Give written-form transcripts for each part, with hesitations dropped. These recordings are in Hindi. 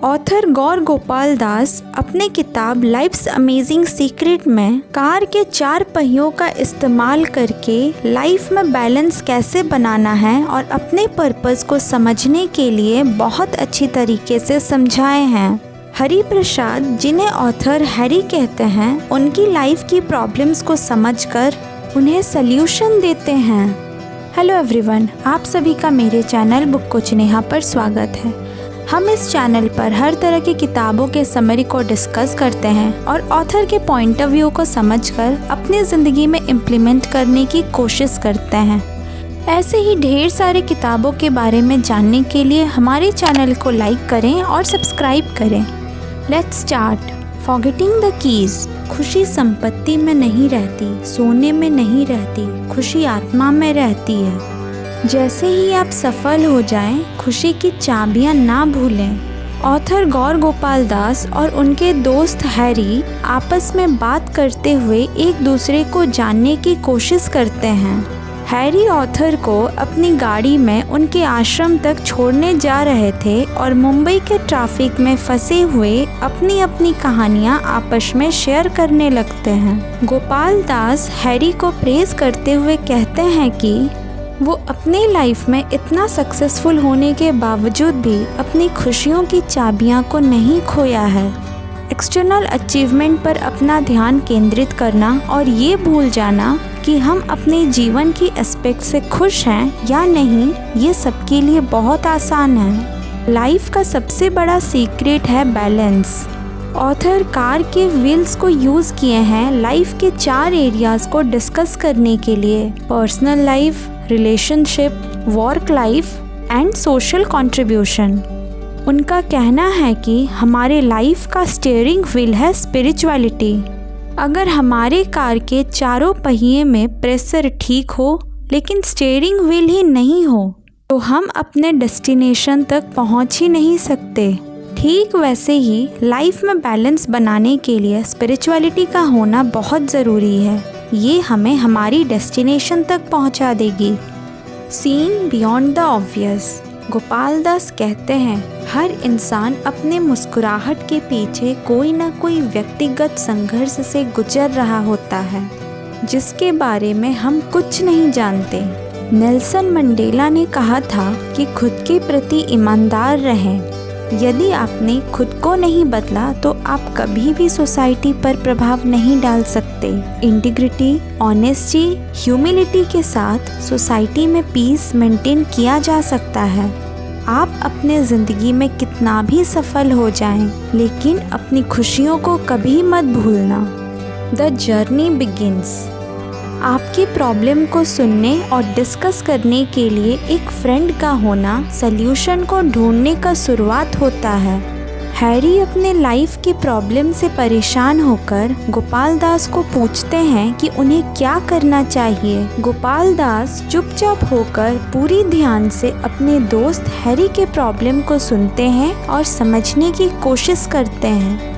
ऑथर गौर गोपाल दास अपने किताब लाइफ्स अमेजिंग सीक्रेट में कार के 4 पहियों का इस्तेमाल करके लाइफ में बैलेंस कैसे बनाना है और अपने पर्पस को समझने के लिए बहुत अच्छी तरीके से समझाए हैं। हरि प्रसाद, जिन्हें ऑथर हैरी कहते हैं, उनकी लाइफ की प्रॉब्लम्स को समझकर उन्हें सल्यूशन देते हैं। हेलो एवरीवन, आप सभी का मेरे चैनल बुक कोच नेहा पर स्वागत है। हम इस चैनल पर हर तरह की किताबों के समरी को डिस्कस करते हैं और ऑथर के पॉइंट ऑफ व्यू को समझकर अपनी ज़िंदगी में इम्प्लीमेंट करने की कोशिश करते हैं। ऐसे ही ढेर सारे किताबों के बारे में जानने के लिए हमारे चैनल को लाइक करें और सब्सक्राइब करें। Let's start. Forgetting the keys. खुशी संपत्ति में नहीं रहती, सोने में नहीं रहती, खुशी आत्मा में रहती है। जैसे ही आप सफल हो जाएं, खुशी की चाबियां ना भूलें। ऑथर गौर गोपाल दास और उनके दोस्त हैरी आपस में बात करते हुए एक दूसरे को जानने की कोशिश करते हैं। हैरी ऑथर को अपनी गाड़ी में उनके आश्रम तक छोड़ने जा रहे थे और मुंबई के ट्रैफिक में फंसे हुए अपनी अपनी कहानियां आपस में शेयर करने लगते हैं। गोपाल दास हैरी को प्रेज करते हुए कहते हैं कि वो अपने लाइफ में इतना सक्सेसफुल होने के बावजूद भी अपनी खुशियों की चाबियां को नहीं खोया है। एक्सटर्नल अचीवमेंट पर अपना ध्यान केंद्रित करना और ये भूल जाना कि हम अपने जीवन की एस्पेक्ट से खुश हैं या नहीं, ये सबके लिए बहुत आसान है। लाइफ का सबसे बड़ा सीक्रेट है बैलेंस। ऑथर कार के व्हील्स को यूज़ किए हैं लाइफ के 4 एरियाज़ को डिस्कस करने के लिए: personal life, relationship, work life and social contribution. उनका कहना है कि हमारे लाइफ का स्टीयरिंग व्हील है स्पिरिचुअलिटी। अगर हमारे कार के चारों पहिए में प्रेशर ठीक हो लेकिन स्टीयरिंग व्हील ही नहीं हो तो हम अपने डेस्टिनेशन तक पहुंच ही नहीं सकते। ठीक वैसे ही लाइफ में बैलेंस बनाने के लिए स्पिरिचुअलिटी का होना बहुत ज़रूरी है। ये हमें हमारी डेस्टिनेशन तक पहुंचा देगी। Seeing beyond the obvious. Gopal Das कहते हैं, हर इंसान अपने मुस्कुराहट के पीछे कोई ना कोई व्यक्तिगत संघर्ष से गुजर रहा होता है जिसके बारे में हम कुछ नहीं जानते। नेल्सन मंडेला ने कहा था कि खुद के प्रति ईमानदार रहें। यदि आपने खुद को नहीं बदला तो आप कभी भी सोसाइटी पर प्रभाव नहीं डाल सकते। इंटीग्रिटी, ऑनेस्टी, ह्यूमिलिटी के साथ सोसाइटी में पीस मेंटेन किया जा सकता है। आप अपने ज़िंदगी में कितना भी सफल हो जाएं, लेकिन अपनी खुशियों को कभी मत भूलना। The journey begins. आपकी प्रॉब्लम को सुनने और डिस्कस करने के लिए एक फ्रेंड का होना सल्यूशन को ढूंढने का शुरुआत होता है। हैरी अपने लाइफ की प्रॉब्लम से परेशान होकर गोपाल दास को पूछते हैं कि उन्हें क्या करना चाहिए। गोपाल दास चुपचाप होकर पूरी ध्यान से अपने दोस्त हैरी के प्रॉब्लम को सुनते हैं और समझने की कोशिश करते हैं।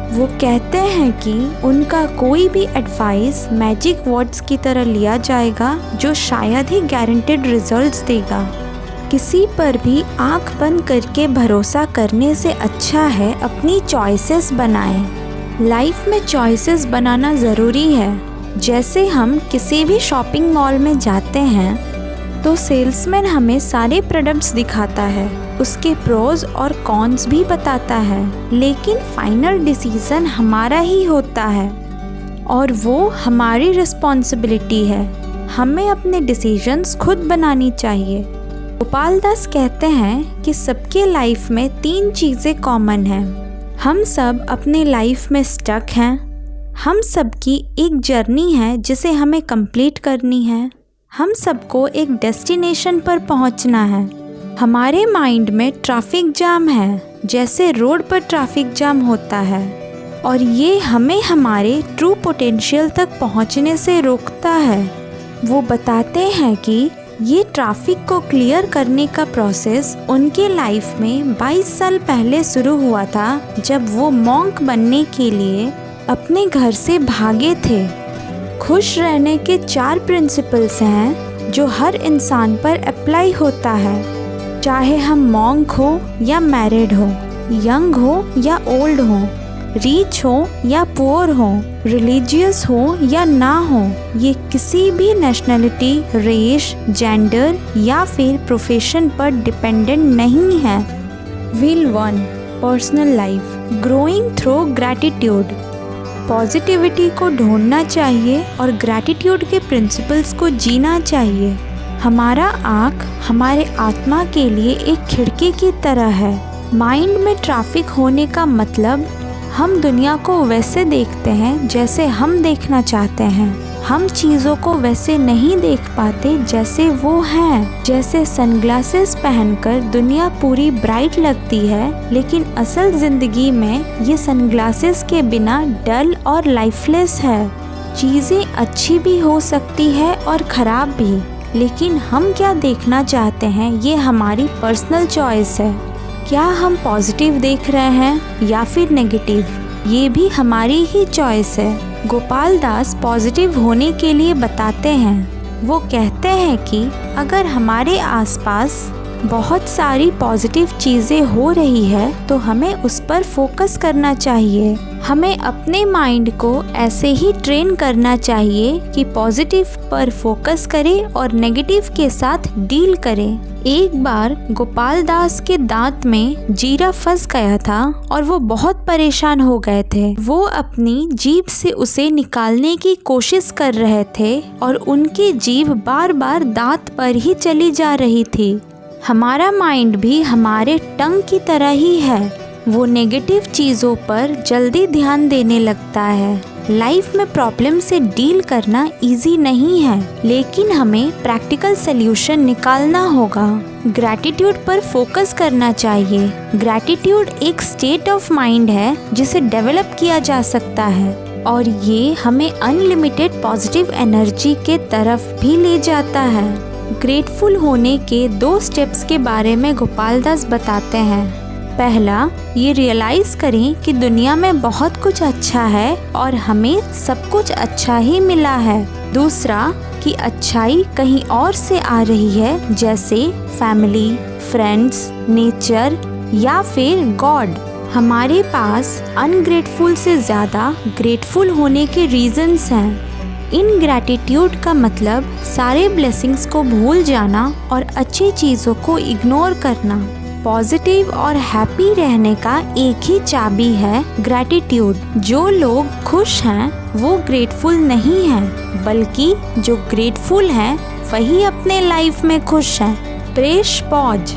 वो कहते हैं कि उनका कोई भी एडवाइस मैजिक वर्ड्स की तरह लिया जाएगा जो शायद ही गारंटेड रिजल्ट्स देगा। किसी पर भी आंख बंद करके भरोसा करने से अच्छा है अपनी चॉइसेस बनाएं। लाइफ में चॉइसेस बनाना ज़रूरी है। जैसे हम किसी भी शॉपिंग मॉल में जाते हैं तो सेल्समैन हमें सारे प्रोडक्ट्स दिखाता है, उसके प्रोज और कॉन्स भी बताता है, लेकिन फाइनल डिसीज़न हमारा ही होता है और वो हमारी रिस्पॉन्सिबिलिटी है। हमें अपने डिसीजंस खुद बनानी चाहिए। गोपाल दास कहते हैं कि सबके लाइफ में 3 चीज़ें कॉमन हैं। हम सब अपने लाइफ में स्टक हैं, हम सबकी एक जर्नी है जिसे हमें कंप्लीट करनी है, हम सबको एक डेस्टिनेशन पर पहुंचना है। हमारे माइंड में ट्रैफिक जाम है, जैसे रोड पर ट्रैफिक जाम होता है, और ये हमें हमारे ट्रू पोटेंशियल तक पहुंचने से रोकता है। वो बताते हैं कि ये ट्रैफिक को क्लियर करने का प्रोसेस उनके लाइफ में 22 साल पहले शुरू हुआ था, जब वो मॉन्क बनने के लिए अपने घर से भागे थे। खुश रहने के 4 प्रिंसिपल्स हैं जो हर इंसान पर अप्लाई होता है, चाहे हम मॉन्क हो या मैरिड हो। यंग हो या ओल्ड हो, रिच हो या पुअर हो, रिलीजियस हो या ना हो, ये किसी भी नेशनलिटी, रेस, जेंडर या फिर प्रोफेशन पर डिपेंडेंट नहीं है। Wheel 1, personal life, growing through gratitude. Positivity को ढूंढना चाहिए और ग्रैटिट्यूड के प्रिंसिपल्स को जीना चाहिए। हमारा आँख हमारे आत्मा के लिए एक खिड़की की तरह है। माइंड में ट्रैफिक होने का मतलब हम दुनिया को वैसे देखते हैं जैसे हम देखना चाहते हैं। हम चीज़ों को वैसे नहीं देख पाते जैसे वो हैं। जैसे सनग्लासेस पहनकर दुनिया पूरी ब्राइट लगती है, लेकिन असल ज़िंदगी में ये सनग्लासेस के बिना डल और लाइफलेस है। चीज़ें अच्छी भी हो सकती है और ख़राब भी, लेकिन हम क्या देखना चाहते हैं ये हमारी पर्सनल चॉइस है। क्या हम पॉजिटिव देख रहे हैं या फिर नेगेटिव, ये भी हमारी ही चॉइस है। गोपाल दास पॉजिटिव होने के लिए बताते हैं। वो कहते हैं कि अगर हमारे आसपास बहुत सारी पॉजिटिव चीज़ें हो रही है तो हमें उस पर फोकस करना चाहिए। हमें अपने माइंड को ऐसे ही ट्रेन करना चाहिए कि पॉजिटिव पर फोकस करें और नेगेटिव के साथ डील करें। एक बार गोपाल दास के दांत में जीरा फंस गया था और वो बहुत परेशान हो गए थे। वो अपनी जीभ से उसे निकालने की कोशिश कर रहे थे और उनकी जीभ बार बार दांत पर ही चली जा रही थी। हमारा माइंड भी हमारे टंग की तरह ही है। वो नेगेटिव चीज़ों पर जल्दी ध्यान देने लगता है। लाइफ में प्रॉब्लम से डील करना इजी नहीं है, लेकिन हमें प्रैक्टिकल सल्यूशन निकालना होगा। ग्रैटिट्यूड पर फोकस करना चाहिए। ग्रैटिट्यूड एक स्टेट ऑफ माइंड है जिसे डेवलप किया जा सकता है और ये हमें अनलिमिटेड पॉजिटिव एनर्जी के तरफ भी ले जाता है। ग्रेटफुल होने के 2 स्टेप्स के बारे में गोपाल दास बताते हैं। पहला, ये रियलाइज़ करें कि दुनिया में बहुत कुछ अच्छा है और हमें सब कुछ अच्छा ही मिला है। दूसरा, कि अच्छाई कहीं और से आ रही है, जैसे फैमिली, फ्रेंड्स, नेचर या फिर गॉड। हमारे पास अनग्रेटफुल से ज़्यादा ग्रेटफुल होने के रीजंस हैं। इन ग्रैटिट्यूड का मतलब सारे ब्लेसिंग्स को भूल जाना और अच्छी चीज़ों को इग्नोर करना। पॉजिटिव और हैप्पी रहने का एक ही चाबी है, ग्रैटिट्यूड। जो लोग खुश हैं वो ग्रेटफुल नहीं हैं, बल्कि जो ग्रेटफुल हैं वही अपने लाइफ में खुश हैं। प्रेश पॉज।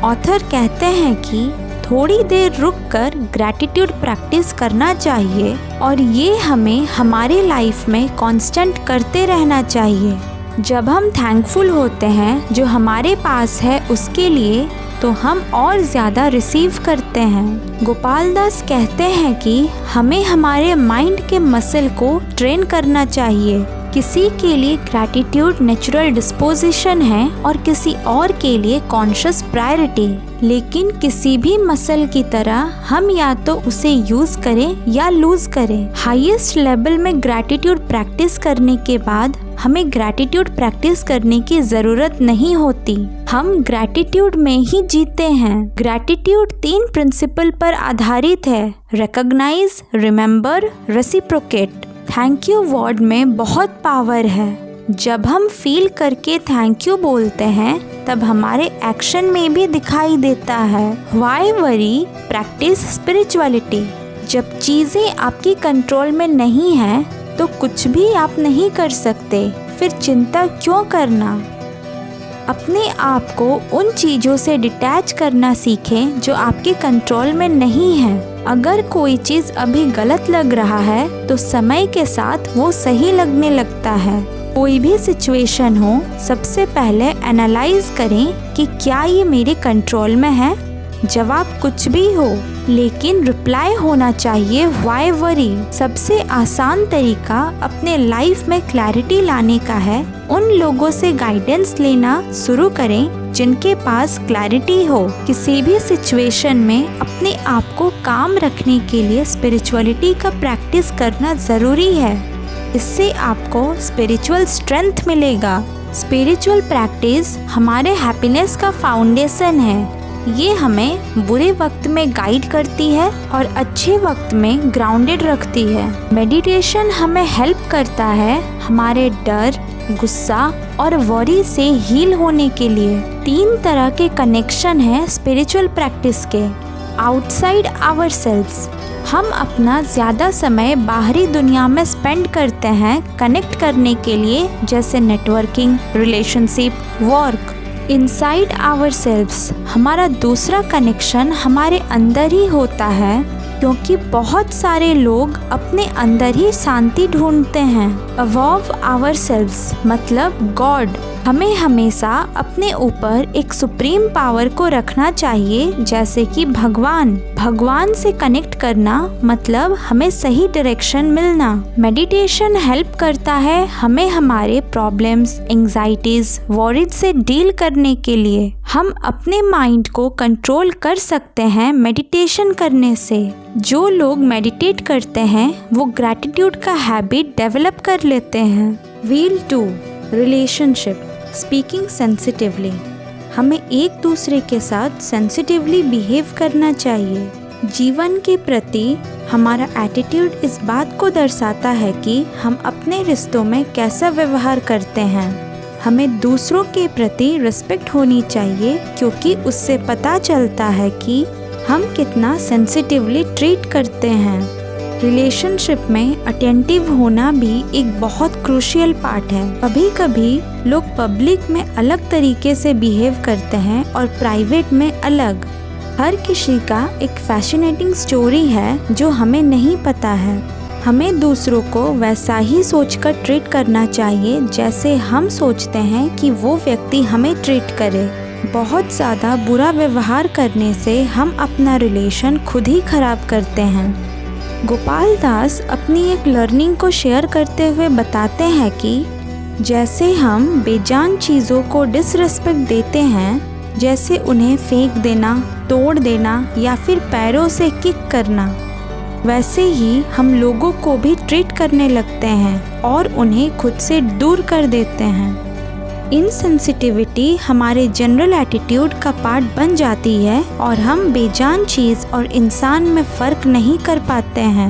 ऑथर कहते हैं कि थोड़ी देर रुककर ग्रैटिट्यूड प्रैक्टिस करना चाहिए और ये हमें हमारे लाइफ में कांस्टेंट करते रहना चाहिए। जब हम थैंकफुल होते हैं जो हमारे पास है उसके लिए, तो हम और ज़्यादा रिसीव करते हैं। गोपाल दास कहते हैं कि हमें हमारे माइंड के मसल को ट्रेन करना चाहिए। किसी के लिए ग्रैटिट्यूड नेचुरल डिस्पोजिशन है और किसी और के लिए कॉन्शियस प्रायोरिटी। लेकिन किसी भी मसल की तरह हम या तो उसे यूज़ करें या लूज़ करें। हाईएस्ट लेवल में ग्रैटिट्यूड प्रैक्टिस करने के बाद हमें ग्रैटिट्यूड प्रैक्टिस करने की ज़रूरत नहीं होती। हम ग्रैटिट्यूड में ही जीते हैं। ग्रैटिट्यूड 3 प्रिंसिपल पर आधारित है: recognise, remember, reciprocate. Thank you word में बहुत पावर है। जब हम फील करके थैंक यू बोलते हैं तब हमारे एक्शन में भी दिखाई देता है। Why worry, practice spirituality. जब चीज़ें आपकी कंट्रोल में नहीं हैं तो कुछ भी आप नहीं कर सकते, फिर चिंता क्यों करना। अपने आप को उन चीज़ों से डिटैच करना सीखें जो आपके कंट्रोल में नहीं है। अगर कोई चीज़ अभी गलत लग रहा है तो समय के साथ वो सही लगने लगता है। कोई भी सिचुएशन हो, सबसे पहले एनालाइज करें कि क्या ये मेरे कंट्रोल में है। जवाब कुछ भी हो, लेकिन रिप्लाई होना चाहिए व्हाई वरी। सबसे आसान तरीका अपने लाइफ में क्लैरिटी लाने का है। उन लोगों से गाइडेंस लेना शुरू करें जिनके पास क्लैरिटी हो। किसी भी सिचुएशन में अपने आप को काम रखने के लिए स्पिरिचुअलिटी का प्रैक्टिस करना ज़रूरी है। इससे आपको स्पिरिचुअल स्ट्रेंथ मिलेगा। स्पिरिचुअल प्रैक्टिस हमारे हैप्पीनेस का फाउंडेशन है। ये हमें बुरे वक्त में गाइड करती है और अच्छे वक्त में ग्राउंडेड रखती है। मेडिटेशन हमें हेल्प करता है हमारे डर, गुस्सा और वरी से हील होने के लिए। 3 तरह के कनेक्शन है स्पिरिचुअल प्रैक्टिस के। आउटसाइड आवरसेल्व्स, हम अपना ज़्यादा समय बाहरी दुनिया में स्पेंड करते हैं कनेक्ट करने के लिए, जैसे networking, relationship, work. Inside ourselves, हमारा दूसरा कनेक्शन हमारे अंदर ही होता है, क्योंकि बहुत सारे लोग अपने अंदर ही शांति ढूंढते हैं। अबव आवरसेल्व्स मतलब गॉड, हमें हमेशा अपने ऊपर एक सुप्रीम पावर को रखना चाहिए, जैसे कि भगवान से कनेक्ट करना मतलब हमें सही डायरेक्शन मिलना। मेडिटेशन हेल्प करता है हमें हमारे प्रॉब्लम्स, एंजाइटीज, वरीज से डील करने के लिए। हम अपने माइंड को कंट्रोल कर सकते हैं मेडिटेशन करने से। जो लोग मेडिटेट करते हैं वो ग्रैटिट्यूड का हैबिट डेवलप कर लेते हैं। व्हील 2, रिलेशनशिप, स्पीकिंग सेंसिटिवली, हमें एक दूसरे के साथ सेंसिटिवली बिहेव करना चाहिए। जीवन के प्रति हमारा एटीट्यूड इस बात को दर्शाता है कि हम अपने रिश्तों में कैसा व्यवहार करते हैं। हमें दूसरों के प्रति रिस्पेक्ट होनी चाहिए, क्योंकि उससे पता चलता है कि हम कितना सेंसिटिवली ट्रीट करते हैं। रिलेशनशिप में अटेंटिव होना भी एक बहुत क्रूशियल पार्ट है। कभी कभी लोग पब्लिक में अलग तरीके से बिहेव करते हैं और प्राइवेट में अलग। हर किसी का एक फैसिनेटिंग स्टोरी है जो हमें नहीं पता है। हमें दूसरों को वैसा ही सोचकर ट्रीट करना चाहिए जैसे हम सोचते हैं कि वो व्यक्ति हमें ट्रीट करे। बहुत ज़्यादा बुरा व्यवहार करने से हम अपना रिलेशन खुद ही खराब करते हैं। गोपाल दास अपनी एक लर्निंग को शेयर करते हुए बताते हैं कि जैसे हम बेजान चीज़ों को डिसरिस्पेक्ट देते हैं, जैसे उन्हें फेंक देना, तोड़ देना या फिर पैरों से किक करना, वैसे ही हम लोगों को भी ट्रीट करने लगते हैं और उन्हें खुद से दूर कर देते हैं। इनसेंसिटिविटी हमारे जनरल एटीट्यूड का पार्ट बन जाती है और हम बेजान चीज़ और इंसान में फ़र्क नहीं कर पाते हैं।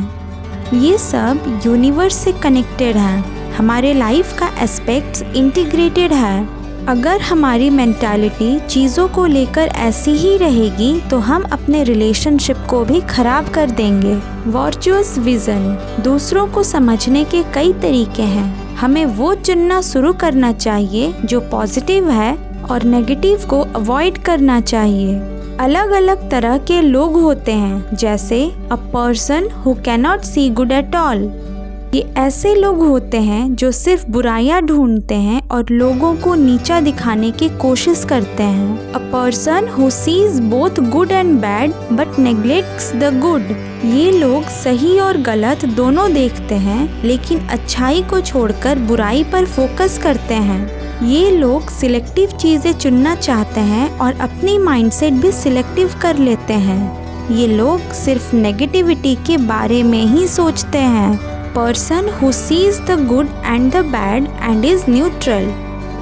ये सब यूनिवर्स से कनेक्टेड हैं। हमारे लाइफ का एस्पेक्ट्स इंटीग्रेटेड है। अगर हमारी मेंटालिटी चीज़ों को लेकर ऐसी ही रहेगी तो हम अपने रिलेशनशिप को भी खराब कर देंगे। वर्चुअस विज़न, दूसरों को समझने के कई तरीके हैं। हमें वो चुनना शुरू करना चाहिए जो पॉजिटिव है और नेगेटिव को अवॉइड करना चाहिए। अलग अलग तरह के लोग होते हैं, जैसे अ person who cannot see good at all. ये ऐसे लोग होते हैं जो सिर्फ बुराइयां ढूंढते हैं और लोगों को नीचा दिखाने की कोशिश करते हैं। A person who sees both good and bad but neglects the good. ये लोग सही और गलत दोनों देखते हैं, लेकिन अच्छाई को छोड़कर बुराई पर फोकस करते हैं। ये लोग सिलेक्टिव चीज़ें चुनना चाहते हैं और अपनी माइंडसेट भी सिलेक्टिव कर लेते हैं। ये लोग सिर्फ नेगेटिविटी के बारे में ही सोचते हैं। Person who seize the good and the bad and is neutral.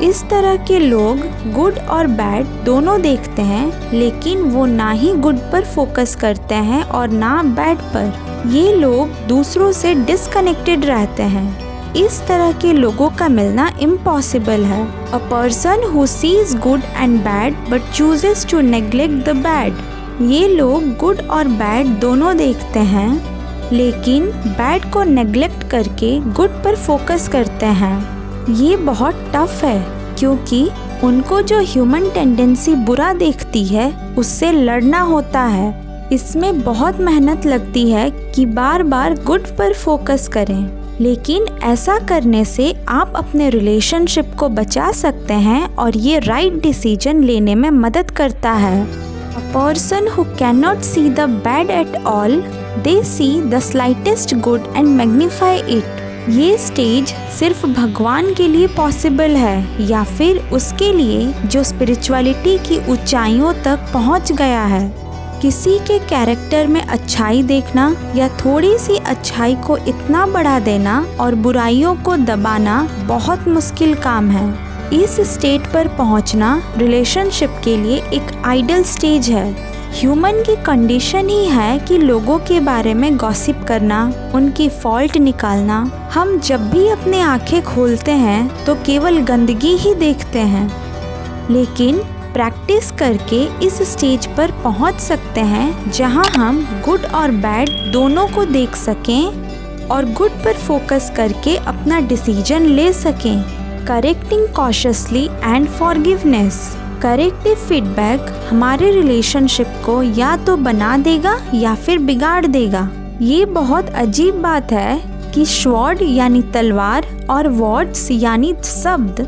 इस तरह के लोग गुड और बैड दोनों देखते हैं, लेकिन वो ना ही गुड पर फोकस करते हैं और ना बैड पर। ये लोग दूसरों से डिस्कनेक्टेड रहते हैं। इस तरह के लोगों का मिलना इम्पॉसिबल है। A person who sees good and bad but chooses to neglect the bad. ये लोग गुड और बैड दोनों देखते हैं, लेकिन बैड को नेग्लेक्ट करके गुड पर फोकस करते हैं। ये बहुत टफ है, क्योंकि उनको जो ह्यूमन टेंडेंसी बुरा देखती है उससे लड़ना होता है। इसमें बहुत मेहनत लगती है कि बार बार गुड पर फोकस करें, लेकिन ऐसा करने से आप अपने रिलेशनशिप को बचा सकते हैं और ये राइट डिसीजन लेने में मदद करता है। A person who cannot see the bad at all, they see the slightest good and magnify it. ये स्टेज सिर्फ भगवान के लिए पॉसिबल है, या फिर उसके लिए जो स्पिरिचुअलिटी की ऊंचाइयों तक पहुंच गया है। किसी के कैरेक्टर में अच्छाई देखना या थोड़ी सी अच्छाई को इतना बढ़ा देना और बुराइयों को दबाना बहुत मुश्किल काम है। इस स्टेट पर पहुंचना रिलेशनशिप के लिए एक आइडियल स्टेज है। ह्यूमन की कंडीशन ही है कि लोगों के बारे में गॉसिप करना, उनकी फॉल्ट निकालना। हम जब भी अपनी आंखें खोलते हैं तो केवल गंदगी ही देखते हैं, लेकिन प्रैक्टिस करके इस स्टेज पर पहुंच सकते हैं जहां हम गुड और बैड दोनों को देख सकें और गुड पर फोकस करके अपना डिसीजन ले सकें। Correcting cautiously and forgiveness. Corrective feedback हमारे रिलेशनशिप को या तो बना देगा या फिर बिगाड़ देगा। ये बहुत अजीब बात है कि स्वॉर्ड यानी तलवार और वर्ड्स यानी शब्द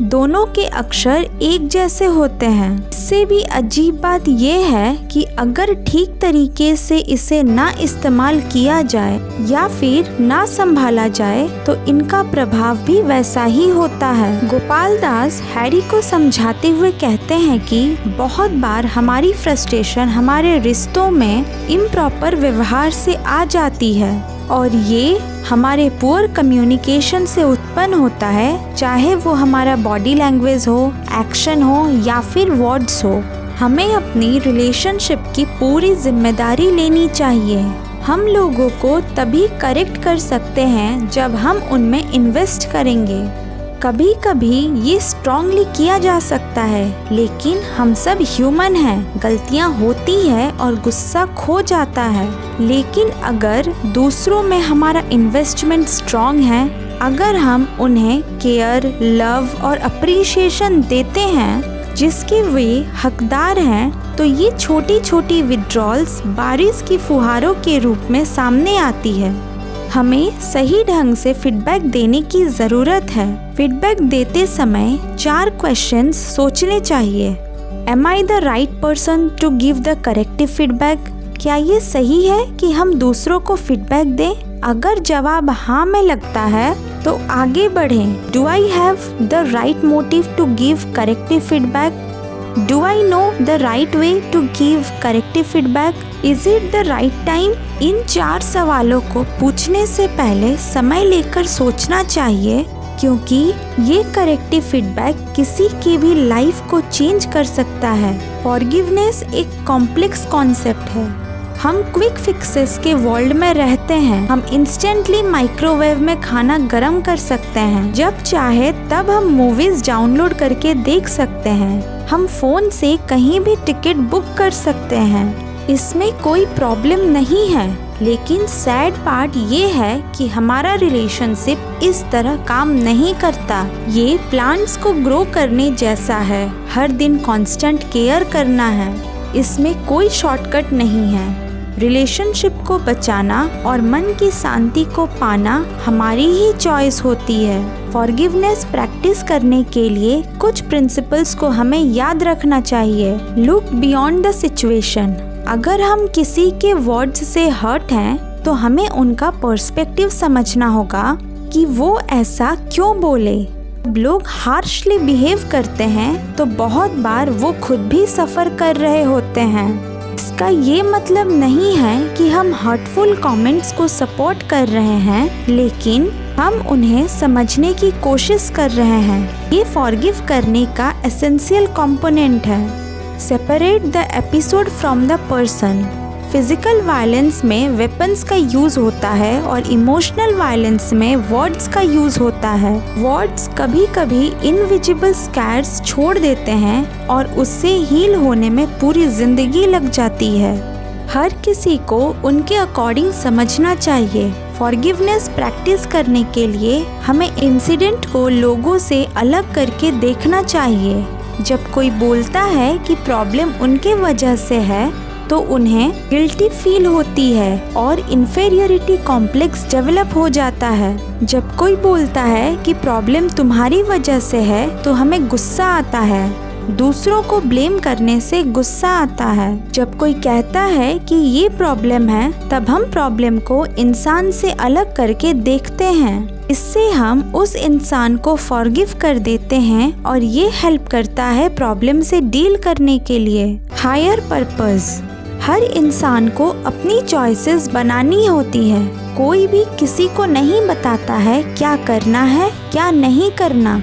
दोनों के अक्षर एक जैसे होते हैं। इससे भी अजीब बात यह है कि अगर ठीक तरीके से इसे ना इस्तेमाल किया जाए या फिर ना संभाला जाए तो इनका प्रभाव भी वैसा ही होता है। गोपाल दास हैरी को समझाते हुए कहते हैं कि बहुत बार हमारी फ्रस्ट्रेशन हमारे रिश्तों में इम्प्रॉपर व्यवहार से आ जाती है और ये हमारे पुअर कम्युनिकेशन से उत्पन्न होता है, चाहे वो हमारा बॉडी लैंग्वेज हो, एक्शन हो या फिर वर्ड्स हो। हमें अपनी रिलेशनशिप की पूरी जिम्मेदारी लेनी चाहिए। हम लोगों को तभी करेक्ट कर सकते हैं जब हम उनमें इन्वेस्ट करेंगे। कभी कभी ये स्ट्रांगली किया जा सकता है, लेकिन हम सब ह्यूमन हैं, गलतियां होती है और गुस्सा खो जाता है। लेकिन अगर दूसरों में हमारा इन्वेस्टमेंट स्ट्रांग है, अगर हम उन्हें केयर, लव और अप्रिशिएशन देते हैं जिसके वे हकदार हैं, तो ये छोटी छोटी विड्रॉल्स बारिश की फुहारों के रूप में सामने आती है। हमें सही ढंग से फीडबैक देने की ज़रूरत है। फीडबैक देते समय 4 क्वेश्चंस सोचने चाहिए। Am I the right person to give the corrective feedback? क्या ये सही है कि हम दूसरों को फीडबैक दें? अगर जवाब हाँ में लगता है तो आगे बढ़ें। Do I have the right motive to give corrective feedback? Do I know the right way to give corrective feedback? Is it the right time? इन 4 सवालों को पूछने से पहले समय लेकर सोचना चाहिए, क्योंकि ये करेक्टिव फीडबैक किसी की भी लाइफ को चेंज कर सकता है। फॉरगिवनेस एक कॉम्प्लेक्स कॉन्सेप्ट है। हम क्विक फिक्सेस के वर्ल्ड में रहते हैं। हम इंस्टेंटली माइक्रोवेव में खाना गर्म कर सकते हैं। जब चाहे तब हम मूवीज डाउनलोड करके देख सकते हैं। हम फोन से कहीं भी टिकट बुक कर सकते हैं। इसमें कोई प्रॉब्लम नहीं है, लेकिन सैड पार्ट ये है कि हमारा रिलेशनशिप इस तरह काम नहीं करता। ये प्लांट्स को ग्रो करने जैसा है। हर दिन कांस्टेंट केयर करना है। इसमें कोई शॉर्टकट नहीं है। रिलेशनशिप को बचाना और मन की शांति को पाना हमारी ही चॉइस होती है। फॉरगिवनेस प्रैक्टिस करने के लिए कुछ प्रिंसिपल्स को हमें याद रखना चाहिए। Look beyond the situation. अगर हम किसी के वर्ड्स से हर्ट हैं, तो हमें उनका पर्सपेक्टिव समझना होगा कि वो ऐसा क्यों बोले। लोग हार्शली बिहेव करते हैं तो बहुत बार वो खुद भी सफ़र कर रहे होते हैं। इसका ये मतलब नहीं है कि हम हर्टफुल कमेंट्स को सपोर्ट कर रहे हैं, लेकिन हम उन्हें समझने की कोशिश कर रहे हैं। ये फॉरगिव करने का एसेंशियल कंपोनेंट है। Separate the episode from the person. Physical violence में वेपन्स का यूज़ होता है और इमोशनल वायलेंस में वर्ड्स का यूज़ होता है। वर्ड्स कभी कभी इनविजिबल स्कैर्स छोड़ देते हैं और उससे हील होने में पूरी जिंदगी लग जाती है। हर किसी को उनके अकॉर्डिंग समझना चाहिए। फॉरगिवनेस प्रैक्टिस करने के लिए हमें इंसिडेंट को लोगों से अलग करके देखना चाहिए। जब कोई बोलता है कि प्रॉब्लम उनके वजह से है, तो उन्हें गिल्टी फील होती है और इन्फेरियरिटी कॉम्प्लेक्स डेवलप हो जाता है। जब कोई बोलता है कि प्रॉब्लम तुम्हारी वजह से है, तो हमें गुस्सा आता है। दूसरों को ब्लेम करने से गुस्सा आता है। जब कोई कहता है कि ये प्रॉब्लम है, तब हम प्रॉब्लम को इंसान से अलग करके देखते हैं। इससे हम उस इंसान को फॉरगिव कर देते हैं और ये हेल्प करता है प्रॉब्लम से डील करने के लिए। Higher purpose. हर इंसान को अपनी चॉइसेस बनानी होती है। कोई भी किसी को नहीं बताता है क्या करना है, क्या नहीं करना,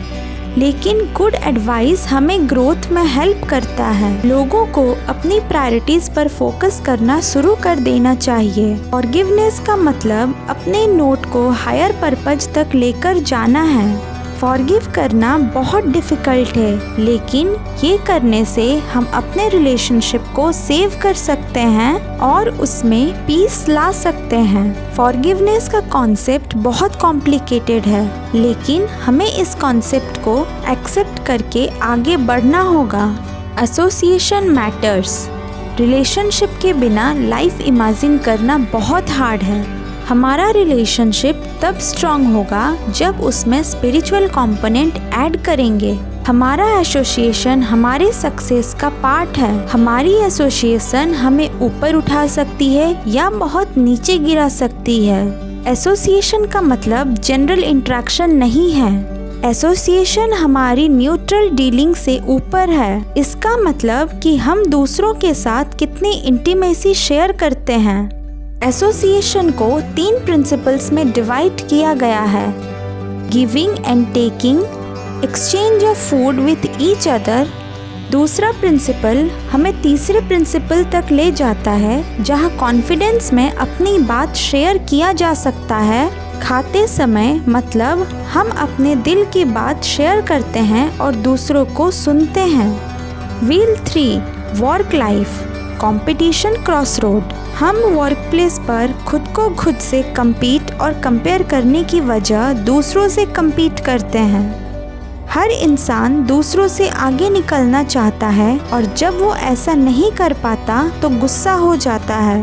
लेकिन गुड एडवाइस हमें ग्रोथ में हेल्प करता है। लोगों को अपनी प्रायोरिटीज पर फोकस करना शुरू कर देना चाहिए। फॉरगिवनेस का मतलब अपने नोट को हायर पर्पज तक लेकर जाना है। फॉरगिव करना बहुत डिफ़िकल्ट है, लेकिन ये करने से हम अपने रिलेशनशिप को सेव कर सकते हैं और उसमें पीस ला सकते हैं। फॉरगिवनेस का कॉन्सेप्ट बहुत कॉम्प्लिकेटेड है, लेकिन हमें इस कॉन्सेप्ट को एक्सेप्ट करके आगे बढ़ना होगा। Association matters. रिलेशनशिप के बिना लाइफ इमेजिन करना बहुत हार्ड है। हमारा रिलेशनशिप तब स्ट्रॉन्ग होगा जब उसमें स्पिरिचुअल कंपोनेंट ऐड करेंगे। हमारा एसोसिएशन हमारे सक्सेस का पार्ट है। हमारी एसोसिएशन हमें ऊपर उठा सकती है या बहुत नीचे गिरा सकती है। एसोसिएशन का मतलब जनरल इंटरेक्शन नहीं है। एसोसिएशन हमारी न्यूट्रल डीलिंग से ऊपर है। इसका मतलब कि हम दूसरों के साथ कितनी इंटीमेसी शेयर करते हैं। एसोसिएशन को 3 प्रिंसिपल्स में डिवाइड किया गया है: giving and taking, exchange of food with each other. दूसरा प्रिंसिपल हमें तीसरे प्रिंसिपल तक ले जाता है, जहां कॉन्फिडेंस में अपनी बात शेयर किया जा सकता है खाते समय। मतलब हम अपने दिल की बात शेयर करते हैं और दूसरों को सुनते हैं। Wheel 3, work life, competition crossroad. हम वर्क प्लेस पर खुद को खुद से compete और कंपेयर करने की वजह दूसरों से compete करते हैं। हर इंसान दूसरों से आगे निकलना चाहता है और जब वो ऐसा नहीं कर पाता तो गुस्सा हो जाता है।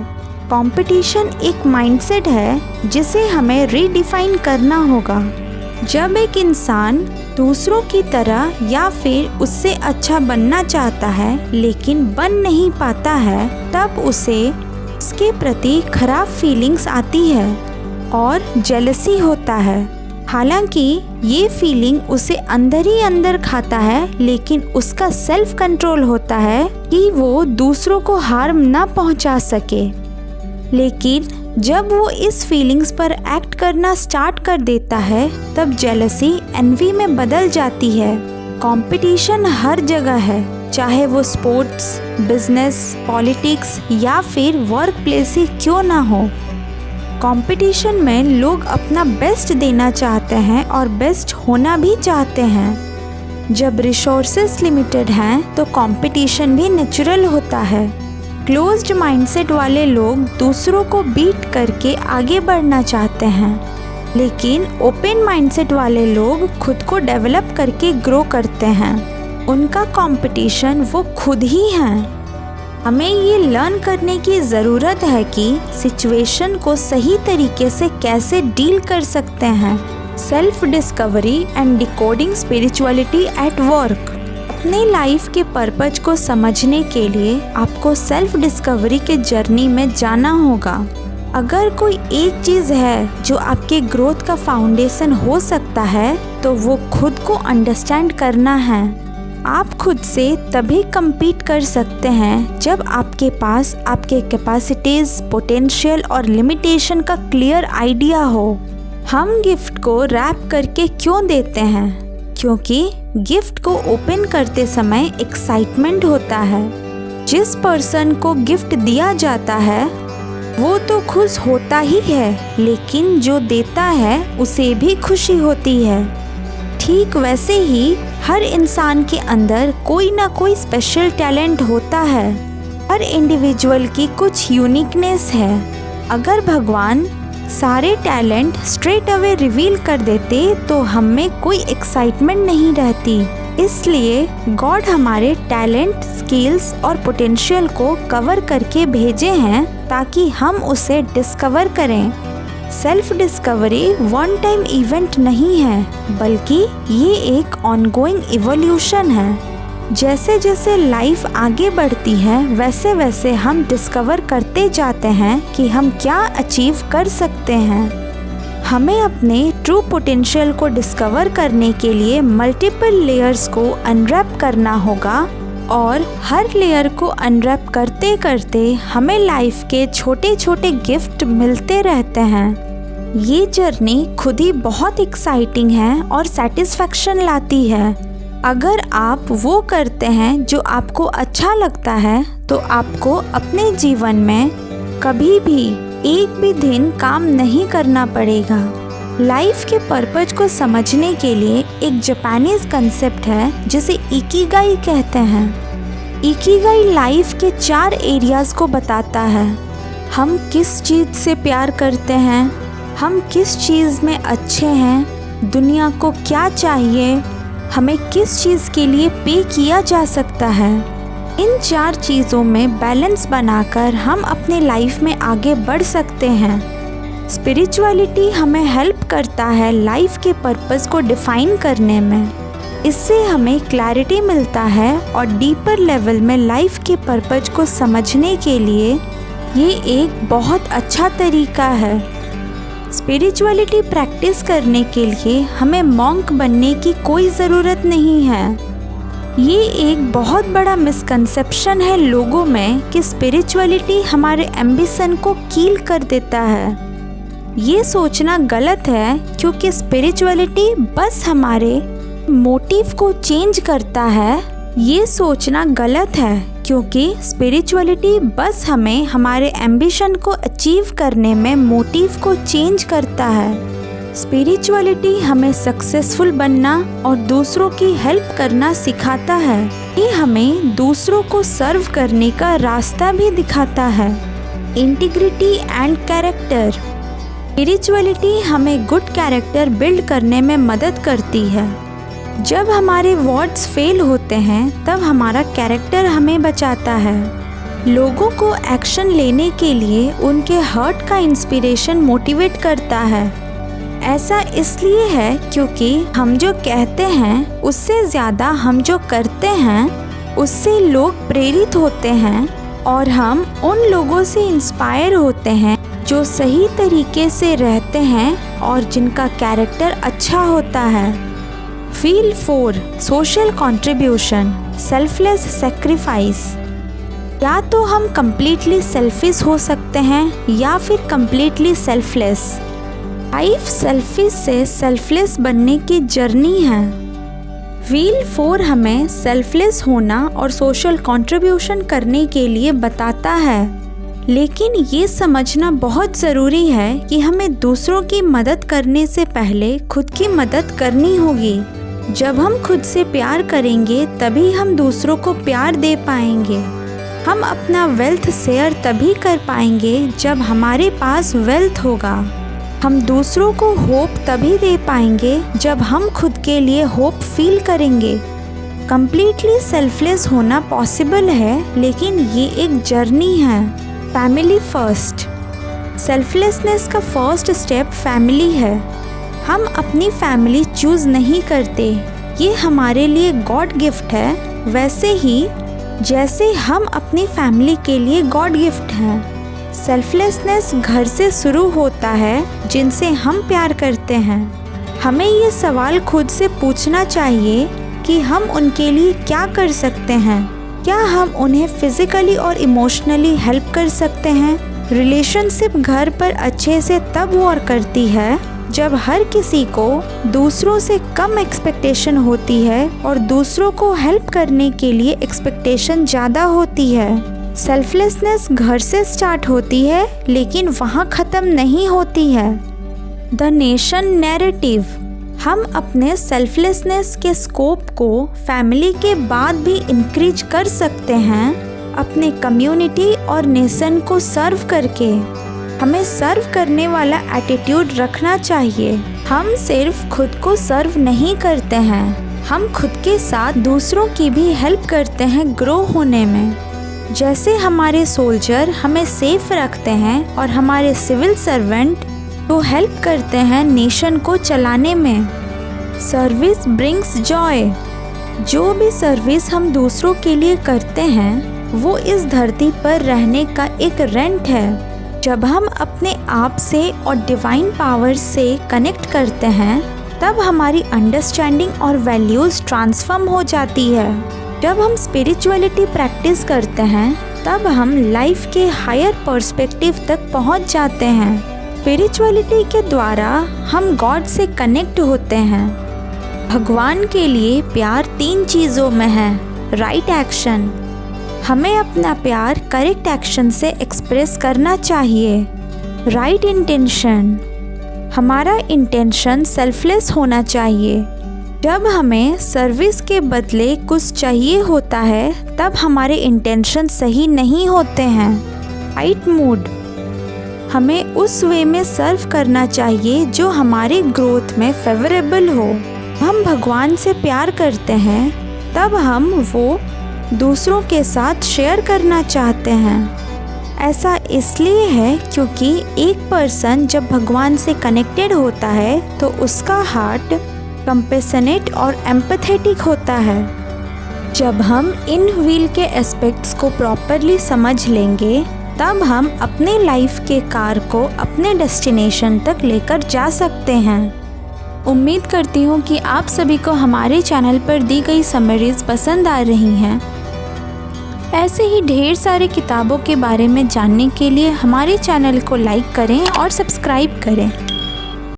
कंपटीशन एक माइंडसेट है जिसे हमें रीडिफाइन करना होगा। जब एक इंसान दूसरों की तरह या फिर उससे अच्छा बनना चाहता है लेकिन बन नहीं पाता है, तब उसे उसके प्रति खराब फीलिंग्स आती है और जेलसी होता है। हालांकि ये फीलिंग उसे अंदर ही अंदर खाता है, लेकिन उसका सेल्फ कंट्रोल होता है कि वो दूसरों को हार्म ना पहुंचा सके। लेकिन जब वो इस फीलिंग्स पर एक्ट करना स्टार्ट कर देता है, तब जेलसी एनवी में बदल जाती है। कंपटीशन हर जगह है, चाहे वो स्पोर्ट्स, बिजनेस, पॉलिटिक्स या फिर वर्क प्लेस ही क्यों ना हो। कंपटीशन में लोग अपना बेस्ट देना चाहते हैं और बेस्ट होना भी चाहते हैं। जब रिसोर्सेस लिमिटेड हैं तो कंपटीशन भी नेचुरल होता है। क्लोज्ड माइंडसेट वाले लोग दूसरों को बीट करके आगे बढ़ना चाहते हैं, लेकिन ओपन माइंडसेट वाले लोग खुद को डेवलप करके ग्रो करते हैं। उनका कंपटीशन वो खुद ही हैं। हमें ये लर्न करने की ज़रूरत है कि सिचुएशन को सही तरीके से कैसे डील कर सकते हैं। Self discovery and decoding spirituality at work. अपने लाइफ के पर्पज को समझने के लिए आपको सेल्फ डिस्कवरी के जर्नी में जाना होगा। अगर कोई एक चीज़ है जो आपके ग्रोथ का फाउंडेशन हो सकता है, तो वो खुद को अंडरस्टैंड करना है। आप खुद से तभी compete कर सकते हैं जब आपके पास आपके कैपेसिटीज़, पोटेंशियल और लिमिटेशन का क्लियर आइडिया हो। हम गिफ्ट को रैप करके क्यों देते हैं? क्योंकि गिफ्ट को ओपन करते समय एक्साइटमेंट होता है। जिस पर्सन को गिफ्ट दिया जाता है वो तो खुश होता ही है, लेकिन जो देता है उसे भी खुशी होती है। ठीक वैसे ही हर इंसान के अंदर कोई ना कोई स्पेशल टैलेंट होता है। हर इंडिविजुअल की कुछ यूनिकनेस है। अगर भगवान सारे टैलेंट स्ट्रेट अवे रिवील कर देते तो हम में कोई एक्साइटमेंट नहीं रहती। इसलिए गॉड हमारे टैलेंट, स्किल्स और पोटेंशियल को कवर करके भेजे हैं ताकि हम उसे डिस्कवर करें। Self discovery one time event नहीं है, बल्कि ये एक ऑनगोइंग इवोल्यूशन है। जैसे जैसे लाइफ आगे बढ़ती है, वैसे वैसे हम डिस्कवर करते जाते हैं कि हम क्या अचीव कर सकते हैं। हमें अपने ट्रू पोटेंशियल को डिस्कवर करने के लिए मल्टीपल लेयर्स को अनरैप करना होगा, और हर लेयर को अनरैप करते करते हमें लाइफ के छोटे छोटे गिफ्ट मिलते रहते हैं। ये जर्नी खुद ही बहुत एक्साइटिंग है और सेटिस्फैक्शन लाती है। अगर आप वो करते हैं जो आपको अच्छा लगता है तो आपको अपने जीवन में कभी भी एक भी दिन काम नहीं करना पड़ेगा। लाइफ के पर्पज को समझने के लिए एक जापानीज कंसेप्ट है जिसे इकिगाई कहते हैं। इकिगाई लाइफ के 4 एरियाज को बताता है। हम किस चीज़ से प्यार करते हैं, हम किस चीज़ में अच्छे हैं, दुनिया को क्या चाहिए, हमें किस चीज़ के लिए पे किया जा सकता है। इन 4 चीज़ों में बैलेंस बनाकर हम अपने लाइफ में आगे बढ़ सकते हैं। स्पिरिचुअलिटी हमें हेल्प करता है लाइफ के पर्पस को डिफाइन करने में। इससे हमें क्लैरिटी मिलता है और डीपर लेवल में लाइफ के पर्पस को समझने के लिए ये एक बहुत अच्छा तरीका है। स्पिरिचुअलिटी प्रैक्टिस करने के लिए हमें मॉन्क बनने की कोई ज़रूरत नहीं है। ये एक बहुत बड़ा मिसकंसेप्शन है लोगों में कि स्पिरिचुअलिटी हमारे एम्बिशन को कील कर देता है। ये सोचना गलत है क्योंकि स्पिरिचुअलिटी बस हमारे मोटिव को चेंज करता है। ये सोचना गलत है क्योंकि स्पिरिचुअलिटी बस हमें हमारे एम्बिशन को अचीव करने में मोटिव को चेंज करता है। स्पिरिचुअलिटी हमें सक्सेसफुल बनना और दूसरों की हेल्प करना सिखाता है। ये हमें दूसरों को सर्व करने का रास्ता भी दिखाता है। Integrity and character. स्पिरिचुअलिटी हमें गुड कैरेक्टर बिल्ड करने में मदद करती है। जब हमारे वर्ड्स फेल होते हैं तब हमारा कैरेक्टर हमें बचाता है। लोगों को एक्शन लेने के लिए उनके हर्ट का इंस्पिरेशन मोटिवेट करता है। ऐसा इसलिए है क्योंकि हम जो कहते हैं उससे ज़्यादा हम जो करते हैं उससे लोग प्रेरित होते हैं और हम उन लोगों से इंस्पायर होते हैं जो सही तरीके से रहते हैं और जिनका कैरेक्टर अच्छा होता है। Feel 4 social contribution selfless sacrifice. या तो हम कम्प्लीटली सेल्फिश हो सकते हैं या फिर कम्प्लीटली सेल्फलेस। लाइफ सेल्फिश से सेल्फलेस बनने की जर्नी है। व्हील 4 हमें सेल्फलेस होना और सोशल कंट्रीब्यूशन करने के लिए बताता है। लेकिन ये समझना बहुत ज़रूरी है कि हमें दूसरों की मदद करने से पहले खुद की मदद करनी होगी। जब हम खुद से प्यार करेंगे तभी हम दूसरों को प्यार दे पाएंगे। हम अपना वेल्थ शेयर तभी कर पाएंगे जब हमारे पास वेल्थ होगा। हम दूसरों को होप तभी दे पाएंगे जब हम खुद के लिए होप फील करेंगे। कम्प्लीटली सेल्फलेस होना पॉसिबल है, लेकिन ये एक जर्नी है। Family first. सेल्फलेसनेस का फर्स्ट स्टेप फैमिली है। हम अपनी फैमिली चूज़ नहीं करते, ये हमारे लिए गॉड गिफ्ट है। वैसे ही जैसे हम अपनी फैमिली के लिए गॉड गिफ्ट हैं। सेल्फलेसनेस घर से शुरू होता है जिनसे हम प्यार करते हैं। हमें ये सवाल खुद से पूछना चाहिए कि हम उनके लिए क्या कर सकते हैं। क्या हम उन्हें फिजिकली और इमोशनली हेल्प कर सकते हैं। रिलेशनशिप घर पर अच्छे से तब वर्क करती है जब हर किसी को दूसरों से कम एक्सपेक्टेशन होती है और दूसरों को हेल्प करने के लिए एक्सपेक्टेशन ज़्यादा होती है। सेल्फलेसनेस घर से स्टार्ट होती है लेकिन वहाँ ख़त्म नहीं होती है। The nation narrative. हम अपने सेल्फलेसनेस के स्कोप को फैमिली के बाद भी इंक्रीज कर सकते हैं अपने कम्युनिटी और नेशन को सर्व करके। हमें सर्व करने वाला एटीट्यूड रखना चाहिए। हम सिर्फ खुद को सर्व नहीं करते हैं, हम खुद के साथ दूसरों की भी हेल्प करते हैं ग्रो होने में। जैसे हमारे सोल्जर हमें सेफ रखते हैं और हमारे सिविल सर्वेंट तो हेल्प करते हैं नेशन को चलाने में। Service brings Joy. जो भी सर्विस हम दूसरों के लिए करते हैं वो इस धरती पर रहने का एक रेंट है। जब हम अपने आप से और डिवाइन पावर से कनेक्ट करते हैं तब हमारी अंडरस्टैंडिंग और वैल्यूज़ ट्रांसफॉर्म हो जाती है। जब हम स्पिरिचुअलिटी प्रैक्टिस करते हैं तब हम लाइफ के हायर पर्सपेक्टिव तक पहुंच जाते हैं। स्पिरिचुअलिटी के द्वारा हम गॉड से कनेक्ट होते हैं। भगवान के लिए प्यार 3 चीज़ों में है। राइट एक्शन, हमें अपना प्यार करेक्ट एक्शन से एक्सप्रेस करना चाहिए। राइट इंटेंशन, हमारा इंटेंशन सेल्फलेस होना चाहिए। जब हमें सर्विस के बदले कुछ चाहिए होता है तब हमारे इंटेंशन सही नहीं होते हैं। राइट मूड, हमें उस वे में सर्व करना चाहिए जो हमारी ग्रोथ में फेवरेबल हो। हम भगवान से प्यार करते हैं तब हम वो दूसरों के साथ शेयर करना चाहते हैं। ऐसा इसलिए है क्योंकि एक पर्सन जब भगवान से कनेक्टेड होता है तो उसका हार्ट कंपैशनेट और एम्पैथेटिक होता है। जब हम इन व्हील के एस्पेक्ट्स को प्रॉपरली समझ लेंगे तब हम अपने लाइफ के कार को अपने डेस्टिनेशन तक लेकर जा सकते हैं। उम्मीद करती हूँ कि आप सभी को हमारे चैनल पर दी गई समरीज पसंद आ रही हैं। ऐसे ही ढेर सारे किताबों के बारे में जानने के लिए हमारे चैनल को लाइक करें और सब्सक्राइब करें।